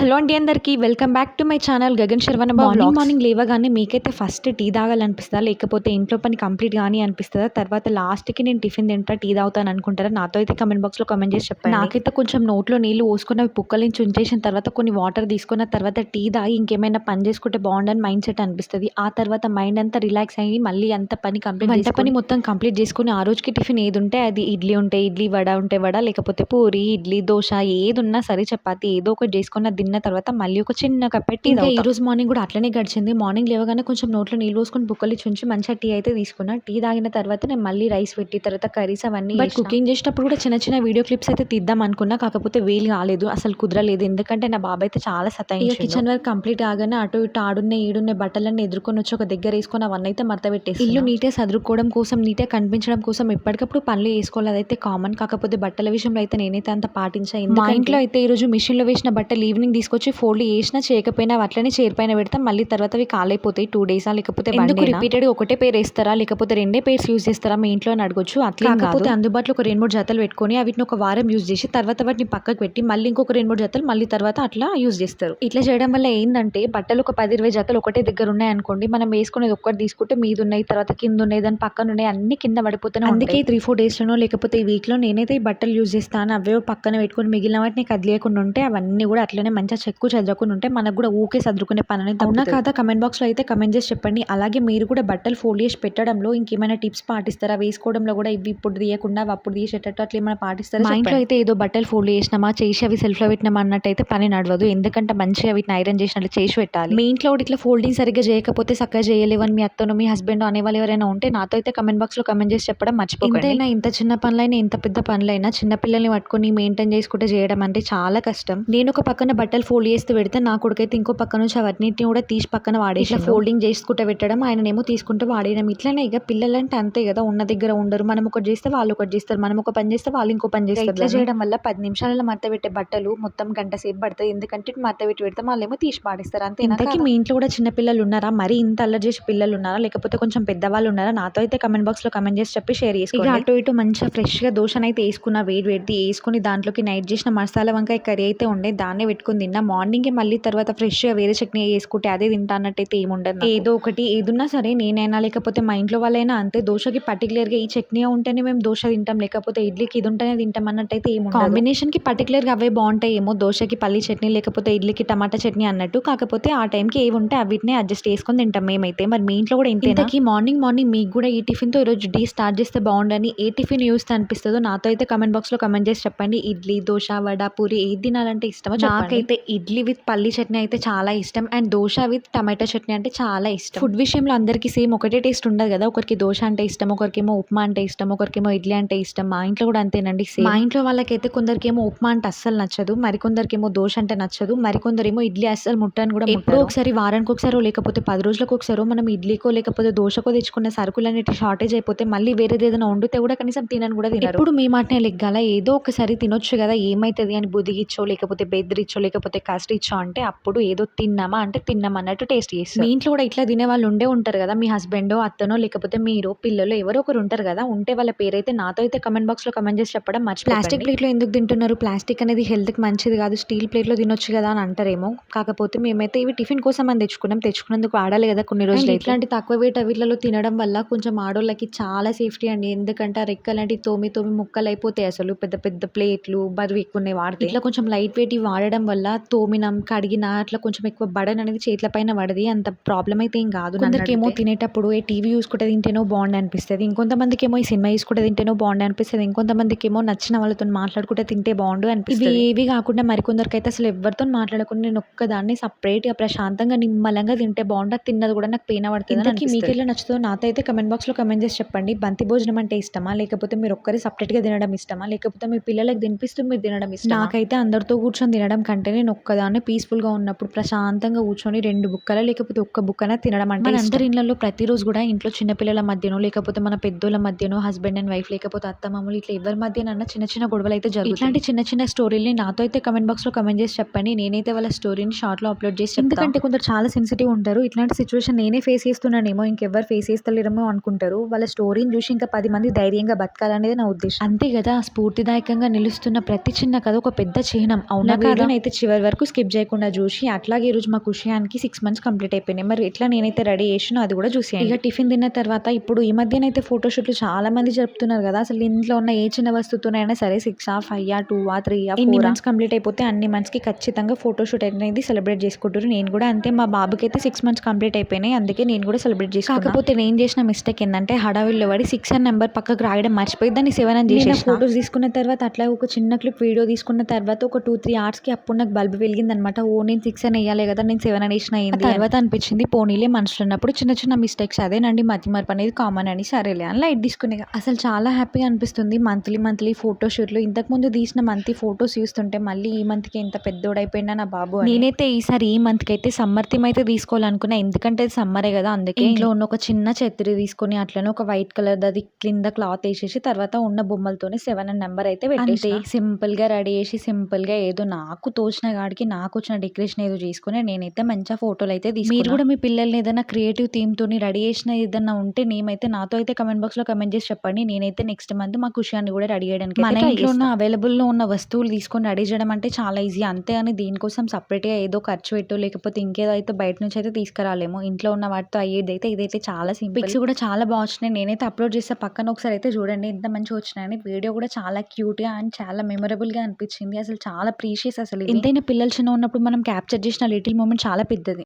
Hello అండి అందరికీ welcome back to my channel Gagan Saravana morning లేవగానే మీకైతే ఫస్ట్ టీ తాగాలనిపిస్తుందా, లేకపోతే ఇంట్లో పని కంప్లీట్ కానీ అనిపిస్తుందా, తర్వాత లాస్ట్కి నేను టిఫిన్ తింటా టీ తాగుతాను అనుకుంటారా? నాతో అయితే కమెంట్ బాక్స్లో కమెంట్ చేసి చెప్పండి. నాకైతే కొంచెం నోట్లో నీళ్ళు పోసుకున్న పుక్కల నుంచి ఉంచేసిన తర్వాత కొన్ని వాటర్ తీసుకున్న తర్వాత టీ తాగి ఇంకేమైనా పని చేసుకుంటే బాగుండని మైండ్ సెట్ అనిపిస్తుంది. ఆ తర్వాత మైండ్ అంతా రిలాక్స్ అయ్యి మళ్ళీ అంత పని కంప్లీట్ వంట పని మొత్తం కంప్లీట్ చేసుకుని ఆ రోజుకి టిఫిన్ ఏది ఉంటే అది, ఇడ్లీ ఉంటే ఇడ్లీ, వడ ఉంటే వడ, లేకపోతే పూరి, ఇడ్లీ, దోశ ఏది ఉన్నా సరే చపాతి ఏదో ఒకటి చేసుకున్న తిన్న తర్వాత మళ్ళీ ఒక చిన్న కప్పెట్టి ఇంకా ఈ రోజు మార్నింగ్ కూడా అట్లనే గడిచింది. మార్నింగ్ లేవగానే కొంచెం నోట్లో నీళ్ళు పోసుకొని బుక్కలు చుంచి మంచిగా టీ అయితే తీసుకున్నా. టీ తాగిన తర్వాత నేను మళ్ళీ రైస్ పెట్టి తర్వాత కర్రీస్ అవన్నీ బట్ కుకింగ్ చేసేటప్పుడు కూడా చిన్న చిన్న వీడియో క్లిప్స్ అయితే తీద్దాం అనుకున్నా, కాకపోతే వీలు కాలేదు, అసలు కుదరలేదు. ఎందుకంటే నా బాబాయ్ అయితే చాలా సతాయించాడు. కిచెన్ వర్క్ కంప్లీట్ ఆగానే అటు ఇటు ఆడున్న ఈడున్న బట్టలన్నీ ఎదుర్కొని వచ్చి ఒక దగ్గర వేసుకొని అవన్నీ అయితే మడత పెట్టేసి ఇల్లు నీట్గా సదురుకోవడం కోసం, నీట్గా కనిపించడం కోసం ఎప్పటికప్పుడు పనులు వేసుకోవాలి, అదైతే కామన్. కాకపోతే బట్టల విషయంలో అయితే నేనైతే అంత పాటించాను. మా ఇంట్లో అయితే ఈరోజు మిషన్లో వేసిన బట్టలు ఈవినింగ్ తీసుకొచ్చి ఫోల్డ్ చేసినా చేయకపోయినా అట్లనే చైర్ పైన పెడతాం. మళ్ళీ తర్వాత అవి కాలైపోతాయి 2 డేసా, లేకపోతే రిపీటెడ్ ఒకటే పేరు వేస్తారా, లేకపోతే 2 పేర్స్ యూజ్ చేస్తారా మీ ఇంట్లో అని అడగొచ్చు. అట్లా కాకపోతే అందుబాటులో ఒక 2-3 జతలు పెట్టుకొని వీటిని ఒక వారం యూజ్ చేసి తర్వాత వాటిని పక్కకు పెట్టి మళ్ళీ ఇంకొక 2-3 జతలు మళ్ళీ తర్వాత అట్లా యూజ్ చేస్తారు. ఇట్లా చేయడం వల్ల ఏంటంటే బట్టలు ఒక 10-20 జతలు ఒకటే దగ్గర ఉన్నాయి అనుకోండి, మనం వేసుకునేది ఒక్కటి తీసుకుంటే మీద ఉన్నాయి, తర్వాత కింద ఉన్నాయి, దాని పక్కన ఉన్నాయి, అన్ని కింద పడిపోతున్నాయి. అందుకే 3-4 డేస్లోనో లేకపోతే ఈ వీక్లో నేనైతే ఈ బట్టలు యూజ్ చేస్తాను. అవే పక్కన పెట్టుకొని మిగిలిన వాటిని కదిలేయకుండా ఉంటే అవన్నీ కూడా అట్లనే మంచిగా చెక్కు చెదరకుండా ఉంటే మనకు కూడా ఊకే సర్దుకునే పని అనేది అవునా కాదా? కమెంట్ బాక్స్లో అయితే కమెంట్ చేసి చెప్పండి. అలాగే మీరు కూడా బట్టలు ఫోల్డ్ చేసి పెట్టడంలో ఇంకేమైనా టిప్స్ పాటిస్తారా? వేసుకోవడంలో కూడా ఇవి ఇప్పుడు తీయకుండా అప్పుడు తీసేటట్టు అట్లా ఏమైనా పాటిస్తారా? మా ఇంట్లో అయితే ఏదో బట్టలు ఫోల్డ్ చేసినామా చేసి అవి సెల్ఫ్లో పెట్టినామా అన్నట్టయితే పని నడవదు. ఎందుకంటే మంచిగా వీటిని ఐరన్ చేసినట్లు చేసి పెట్టాలి. మీ ఇంట్లో కూడా ఇట్లా ఫోల్డింగ్ సరిగ్గా చేయకపోతే చక్కగా చేయలేవని మీ అత్తనో మీ హస్బెండ్ అనేవాళ్ళు ఎవరైనా ఉంటే నాతో అయితే కమెంట్ బాక్స్లో కమెంట్ చేసి చెప్పడం మర్చిపోకండి. ఎంతైనా ఇంత చిన్న పనులైనా ఎంత పెద్ద పనులైనా చిన్నపిల్లల్ని పట్టుకొని మెయింటైన్ చేసుకుంటే చేయడం అంటే చాలా కష్టం. నేను ఒక పక్కన బట్టలు ఫోల్డ్ చేస్తూ పెడితే నా కొడుకైతే ఇంకో పక్క నుంచి అవన్నిటిని కూడా తీసి పక్కన వాడేసి ఇట్లా ఫోల్డింగ్ చేసుకుంటూ పెట్టడం, ఆయననేమో తీసుకుంటూ వాడేయడం. ఇట్లనే ఇక పిల్లలంటే అంతే కదా, ఉన్న దగ్గర ఉండరు. మనం ఒకటి చేస్తే వాళ్ళు ఒకటి చేస్తారు, మనం ఒక పని చేస్తే వాళ్ళు ఇంకో పని చేస్తారు. ఇట్లా చేయడం వల్ల 10 నిమిషాలలో మడత పెట్టే బట్టలు మొత్తం గంట సేపు పడుతుంది. ఎందుకంటే మడత పెట్టి పెడతాం, వాళ్ళేమో తీసి పాడేస్తారు. అంతే. ఇంతకీ మీ ఇంట్లో కూడా చిన్న పిల్లలు ఉన్నారా? మరి ఇంత అల్లరి చేసే పిల్లలు ఉన్నారా, లేకపోతే కొంచెం పెద్దవాళ్ళు ఉన్నారా? నాతో అయితే కమెంట్ బాక్స్ లో కమెంట్ చేసి చెప్పి షేర్ చేసుకోండి. ఇక అటు ఇటు మంచిగా ఫ్రెష్ గా దోశనైతే అయితే వేసుకున్న, వేడి వేసుకుని దాంట్లోకి నైట్ చేసిన మసాలా వంకాయ కర్రీ అయితే ఉండే, దాన్నే పెట్టుకుని తిన్నా. మార్నింగ్ మళ్ళీ తర్వాత ఫ్రెష్ గా వేరే చట్నీ వేసుకుంటే అదే తింటా అన్నట్టయితే ఏముండదు. ఏదో ఒకటి ఏదున్నా సరే నేనైనా లేకపోతే మా ఇంట్లో వాళ్ళైనా అంతే, దోశకి పర్టికులర్ గా ఈ చట్నీ ఉంటేనే మేము దోశ తింటాం, లేకపోతే ఇడ్లీకి ఇది ఉంటేనే తింటాం అన్నట్టయితే ఏముండదు. కాంబినేషన్ కి పర్టికులర్ గా అవే బాగుంటాయి ఏమో, దోశకి పల్లి చట్నీ లేకపోతే ఇడ్లీకి టమాటా చట్నీ అన్నట్టు. కాకపోతే ఆ టైంకి ఏవి ఉంటే అవిటినే అడ్జస్ట్ చేసుకొని తింటాం మేమైతే. మరి మీ ఇంట్లో కూడా ఇంతకీ మార్నింగ్ మీకు కూడా ఈ టిఫిన్ తో ఈరోజు డే స్టార్ట్ చేస్తే బాగుండని ఏ టిఫిన్ యూస్ అనిపిస్తుందో నాతో అయితే కమెంట్ బాక్స్ లో కమెంట్ చేసి చెప్పండి. ఇడ్లీ, దోశ, వడ, పూరి ఏది తినాలంటే ఇష్టమో చెప్పండి. నాకైతే ఇడ్లీ విత్ పల్లి చట్నీ అయితే చాలా ఇష్టం, and dosa with tomato chutney అంటే చాలా ఇష్టం. ఫుడ్ విషయంలో అందరికీ సేమ్ ఒకటే టేస్ట్ ఉండదు కదా, ఒకరికి దోశ అంటే ఇష్టం, ఒకరికేమో ఉప్మా అంటే ఇష్టం, ఒకరికేమో ఇడ్లీ అంటే ఇష్టం. మా ఇంట్లో కూడా అంతేనండి సేమ్. మా ఇంట్లో వాళ్ళకైతే కొందరికేమో ఉప్మా అంటే అస్సలు నచ్చదు, మరికొందరికేమో దోశ అంటే నచ్చదు, మరికొందరేమో ఇడ్లీ అస్సలు ముట్టని కూడా ఎప్పుడో ఒకసారి వారానికి ఒకసారో లేకపోతే 10 రోజులకు ఒకసారో మనం ఇడ్లీకో లేకపోతే దోశకో తెచ్చుకున్న సరుకులన్నిటి షార్టేజ్ అయిపోతే మళ్ళీ వేరేది ఏదైనా వండితే కూడా కనీసం తినని కూడా తినరు. ఇప్పుడు మీ మాటనే లెగ్గాల ఏదో ఒకసారి తినొచ్చు కదా, ఏమైతుంది అని బుదిగిచ్చో లేకపోతే బెదిరిచ్చో లేకపోతే కష్టిచ్చో అంటే అప్పుడు ఏదో తిన్నామా అంటే తిన్నాం అన్నట్టు టేస్ట్ చేస్తారు. మీ ఇంట్లో కూడా ఇట్లా తినే వాళ్ళు ఉండే ఉంటారు కదా, మీ హస్బెండో అత్తనో లేకపోతే మీరు పిల్లలు ఎవరో ఒకరు ఉంటారు కదా, ఉంటే వాళ్ళ పేరైతే నాతో అయితే కమెంట్ బాక్స్ లో కమెంట్ చేసి చెప్పడం మర్చిపోకండి. ప్లాస్టిక్ ప్లేట్లో ఎందుకు తింటున్నారు, ప్లాస్టిక్ అనేది హెల్త్ కి మంచిది కాదు, స్టీల్ ప్లేట్లో తినొచ్చు కదా అని అంటారేమో. కాకపోతే మేమైతే ఇవి టిఫిన్ కోసం అని తెచ్చుకున్నందుకు వాడాలి కదా కొన్ని రోజులు. ఇట్లాంటి తక్కువ వెయిట్ వీటిలలో తినడం వల్ల కొంచెం ఆడోళ్ళకి చాలా సేఫ్టీ అండి. ఎందుకంటే ఆ రెక్కలాంటి తోమి ముక్కలు అయిపోతాయి. అసలు పెద్ద పెద్ద ప్లేట్లు బరువు ఎక్కువ వాడితే ఇట్లా కొంచెం లైట్ వెయిట్ వాడడం వల్ల తోమినం కడిగిన అట్లా కొంచెం ఎక్కువ బడన్ అనేది చేతుల పైన పడది, అంత ప్రాబ్లం అయితే ఏం కాదు. కొందరికేమో తినేటప్పుడు టీవీ చూసుకుంటే తింటేనో బాగుండి అనిపిస్తుంది, ఇంకొంతమందికి ఏమో ఈ సినిమా చూసుకుంటే తింటేనో బాగుండి అనిపిస్తుంది, ఇంకొంతమందికి ఏమో నచ్చిన వాళ్ళతో మాట్లాడుకుంటే తింటే బాగుండు అనిపిస్తుంది. ఇవి ఏవి కాకుండా మరికొందరికి అయితే అసలు ఎవరితో మాట్లాడకుండా నేను ఒక్కదాన్ని సపరేట్ గా ప్రశాంతంగా నిమ్మలంగా తింటే బాగుండు, తిన్నది కూడా నాకు పెయిన్ పడుతుంది. ఇంతకీ మీకెలా నచ్చుతుందో నాతో అయితే కమెంట్ బాక్స్ లో కమెంట్ చేసి చెప్పండి. బంతి భోజనం అంటే ఇష్టమా, లేకపోతే మీరు ఒక్కరే సపరేట్ గా తినడం ఇష్టమా, లేకపోతే మీ పిల్లలకు తినిపిస్తూ మీరు తినడం ఇష్టమా? నాకైతే అందరితో కూర్చొని తినడం కంటే నేను ఒక్కదాన్ని పీస్ఫుల్ గా ఉన్నప్పుడు ప్రశాంతంగా కూర్చొని 2 బుక్కల లేకపోతే ఒక్క బుక్కన తినడం అంటే మన అందరి ఇళ్లలో ప్రతిరోజు కూడా ఇంట్లో చిన్నపిల్లల మధ్యనో లేకపోతే మన పెద్దోళ్ళ మధ్యనో హస్బెండ్ అండ్ వైఫ్ లేకపోతే అత్త మామూలు ఇట్లా ఎవరి మధ్యనన్నా చిన్న చిన్న గొడవలు అయితే జరుగుతాయి. ఇట్లాంటి చిన్న చిన్న స్టోరీని నాతో అయితే కమెంట్ బాక్స్ లో కమెంట్ చేసి చెప్పండి. నేనైతే వాళ్ళ స్టోరీని షార్ట్ లో అప్లోడ్ చేసి చెప్తాను. ఎందుకంటే కొందరు చాలా సెన్సిటివ్ ఉంటారు. ఇట్లాంటి సిచ్యువేషన్ నేనే ఫేస్ చేస్తున్నానేమో ఇంకెవ్వరు ఫేస్ చేస్తలేరేమో అనుకుంటారు. వాళ్ళ స్టోరీని చూసి ఇంకా 10 మంది ధైర్యంగా బతకాలనేది నా ఉద్దేశం. అంతే కదా, స్ఫూర్తిదాయకంగా నిలుస్తున్న ప్రతి చిన్న కథ ఒక పెద్ద చిహ్నం. అవునా కాదా? అయితే చివరి చివరి వరకు స్కిప్ చేయకుండా చూసి అట్లాగే ఈరోజు మా ఖుషియానికి 6 మంత్స్ కంప్లీట్ అయిపోయినాయి. మరి ఎట్లా నేనైతే రెడీ చేసినో అది కూడా చూసేయండి. ఇక టిఫిన్ తిన్న తర్వాత ఇప్పుడు ఈ మధ్యనైతే ఫోటోషూట్లు చాలా మంది జరుపుతున్నారు కదా. అసలు ఇంట్లో ఉన్న ఏ చిన్న వస్తువుతోనైనా సరే 6 5 2 3 ఇన్ని మంత్స్ కంప్లీట్ అయిపోతే అన్ని మంత్స్కి ఖచ్చితంగా ఫోటోషూట్ అనేది సెలబ్రేట్ చేసుకుంటారు. నేను కూడా అంతే, మా బాబుకి అయితే 6 మంత్స్ కంప్లీట్ అయిపోయినాయి, అందుకే నేను కూడా సెలబ్రేట్ చేసుకున్నాను. కాకపోతే నేను చేసిన మిస్టేక్ ఏంటంటే హడావిల్లో పడి 6 అని నెంబర్ పక్కకు రాయడం మర్చిపోయి దాన్ని 7 అని చేసేసిన. ఫోటోస్ తీసుకున్న తర్వాత అట్లా ఒక చిన్న క్లిప్ వీడియో తీసుకున్న తర్వాత ఒక 2-3 అవర్స్కి అప్పుడు నాకు బల్బ్ వెలిగింది అనమాట. ఓ నేను 6 అని వేయాలి కదా, నేను 7 అని వేసిన అయింది. తర్వాత అనిపించింది పోనీలే మనుషులు ఉన్నప్పుడు చిన్న చిన్న మిస్టేక్స్ అదేనండి, మతి మార్పు అనేది కామన్ అని సరేలే అని లైట్ తీసుకునే. అసలు చాలా హ్యాపీగా అనిపిస్తుంది మంత్లీ ఫోటోషూట్లు. ఇంతకుముందు తీసిన మంత్లీ ఫోటోస్ చూస్తుంటే మళ్ళీ ఈ మంత్కి ఎంత పెద్దోడైపోయినా నా బాబు అని. నేనైతే ఈసారి ఈ మంత్కి అయితే సమ్మర్ థీమ్ అయితే తీసుకోవాలనుకున్నా, ఎందుకంటే సమ్మరే కదా, అందుకే ఇంట్లో ఉన్న ఒక చిన్న ఛత్రి తీసుకొని అట్లనే ఒక వైట్ కలర్ అది కింద క్లాత్ వేసేసి తర్వాత ఉన్న బొమ్మలతోనే 7 అని నెంబర్ అయితే పెట్టేసి సింపుల్ గా రెడీ చేసి సింపుల్ గా ఏదో నాకు తోచిన కాడికి నాకు వచ్చిన డెకరేషన్ ఏదో చేసుకుని నేనైతే మంచిగా ఫోటోలు అయితే తీసుకున్నా. మీరు కూడా మీ పిల్లల్ని ఏదైనా క్రియేటివ్ థీమ్ తోని రెడీ చేసిన ఏదైనా ఉంటే నేమైతే నాతో అయితే కమెంట్ బాక్స్ లో కమెంట్ చేసి చెప్పండి. నేనైతే నెక్స్ట్ మంత్ మా ఖుషియాన్ని కూడా రెడీ చేయడానికి మన ఇంట్లో ఉన్న అవైలబుల్ లో ఉన్న వస్తువులు తీసుకొని రెడీ చేయడం అంటే చాలా ఈజీ. అంతే అని దీనికోసం సపరేట్ గా ఏదో ఖర్చు పెట్టు లేకపోతే ఇంకేదో అయితే బయట నుంచి అయితే తీసుకురాలేము. ఇంట్లో ఉన్న వాటితో అయ్యేదైతే ఇదైతే చాలా సింపుల్. పిక్స్ కూడా చాలా బాగా వచ్చినాయి, నేనైతే అప్లోడ్ చేస్తే పక్కన ఒకసారి అయితే చూడండి ఎంత మంచిగా వచ్చినాయని. వీడియో కూడా చాలా క్యూట్ గా అండ్ చాలా మెమరబుల్ గా అనిపించింది. అసలు చాలా ప్రీషియస్. అసలు ఎంతైనా పిల్లలు చిన్న ఉన్నప్పుడు మనం క్యాప్చర్ చేసిన లిటిల్ మూమెంట్ చాలా పెద్దది.